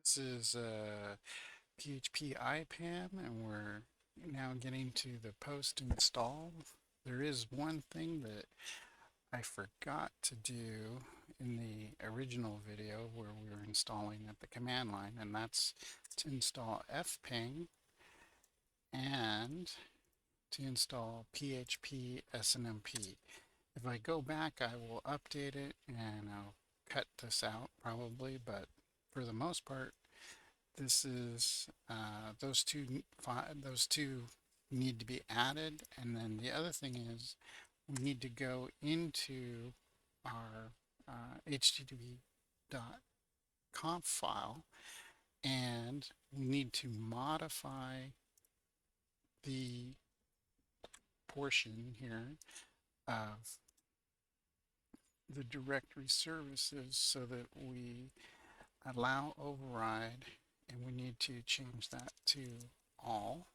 This is phpIPAM, and we're now getting to the post install. There is one thing that I forgot to do in the original video where we were installing at the command line, and that's to install Fping and to install php-snmp. If I go back, I will update it and I'll cut this out probably, but for the most part, this is those two need to be added, and then the other thing is we need to go into our http.conf file, and we need to modify the portion here of the directory services so that we allow override, and we need to change that to all.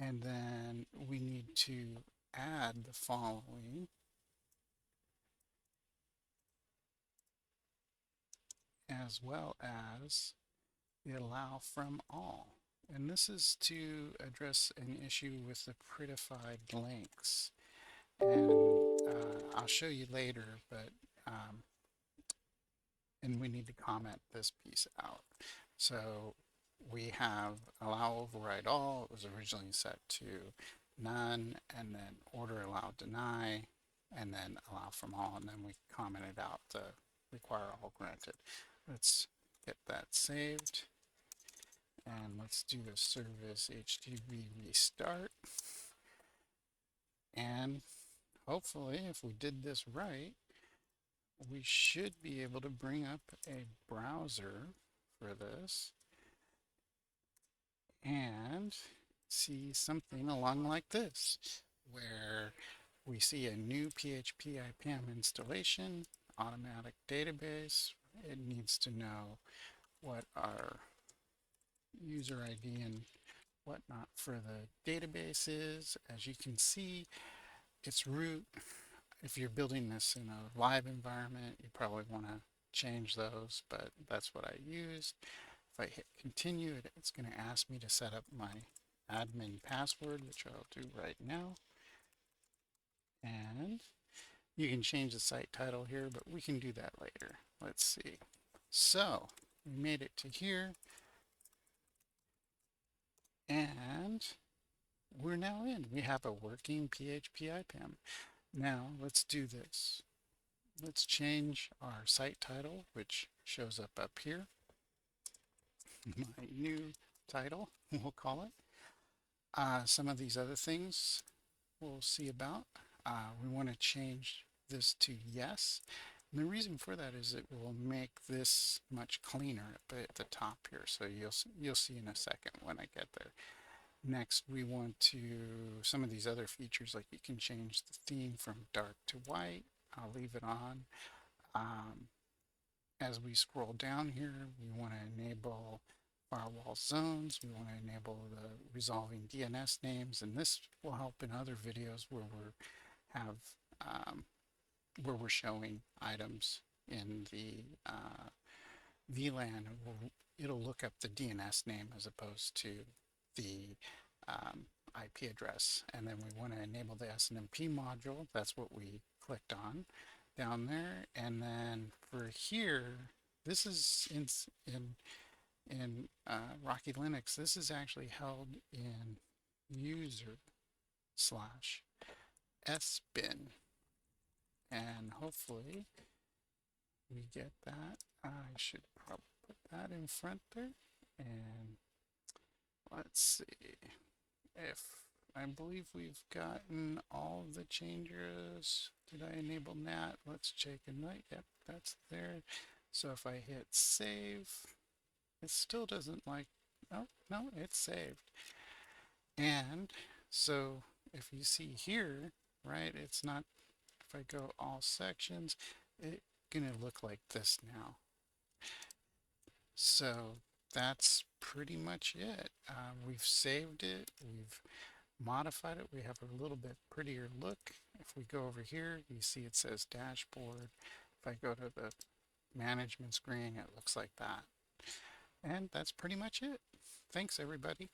And then we need to add the following: as well as the allow from all. And this is to address an issue with the prettified links. And I'll show you later, but and we need to comment this piece out. So we have allow override all. It was originally set to none, and then order allow deny, and then allow from all, and then we commented out the require all granted. Let's get that saved, and let's do the service HTTP restart. And hopefully, if we did this right, we should be able to bring up a browser for this and see something along like this, where we see a new phpIPAM installation, automatic database. It needs to know what our user ID and whatnot for the database is. As you can see, it's root. If you're building this in a live environment, you probably want to change those, but that's what I used. If I hit continue, it's going to ask me to set up my admin password, which I'll do right now. And you can change the site title here, but we can do that later. Let's see. So we made it to here, and we're now in. We have a working phpIPAM. Now let's do this. Let's change our site title, which shows up here. My new title, we'll call it. Some of these other things we'll see about. We want to change this to yes. And the reason for that is it will make this much cleaner at the top here. So you'll see in a second when I get there. Next, we want to, some of these other features, like you can change the theme from dark to white. I'll leave it on. As we scroll down here, we want to enable firewall zones. We want to enable the resolving DNS names, and this will help in other videos where we're showing items in the VLAN. It'll look up the DNS name as opposed to the IP address. And then we want to enable the SNMP module. That's what we clicked on down there. And then for here, this is in Rocky Linux. This is actually held in user/sbin, and hopefully we get that. I should probably put that in front there, and let's see if I believe we've gotten all of the changes. Did I enable NAT? Let's check and night. Yep, that's there. So if I hit save, it still doesn't like, oh, no, it's saved. And so if you see here, right, it's not, if I go all sections, it's gonna look like this now. So that's pretty much it. We've saved it, we've modified it, we have a little bit prettier look. If we go over here, you see it says dashboard. If I go to the management screen, it looks like that. And that's pretty much it. Thanks, everybody.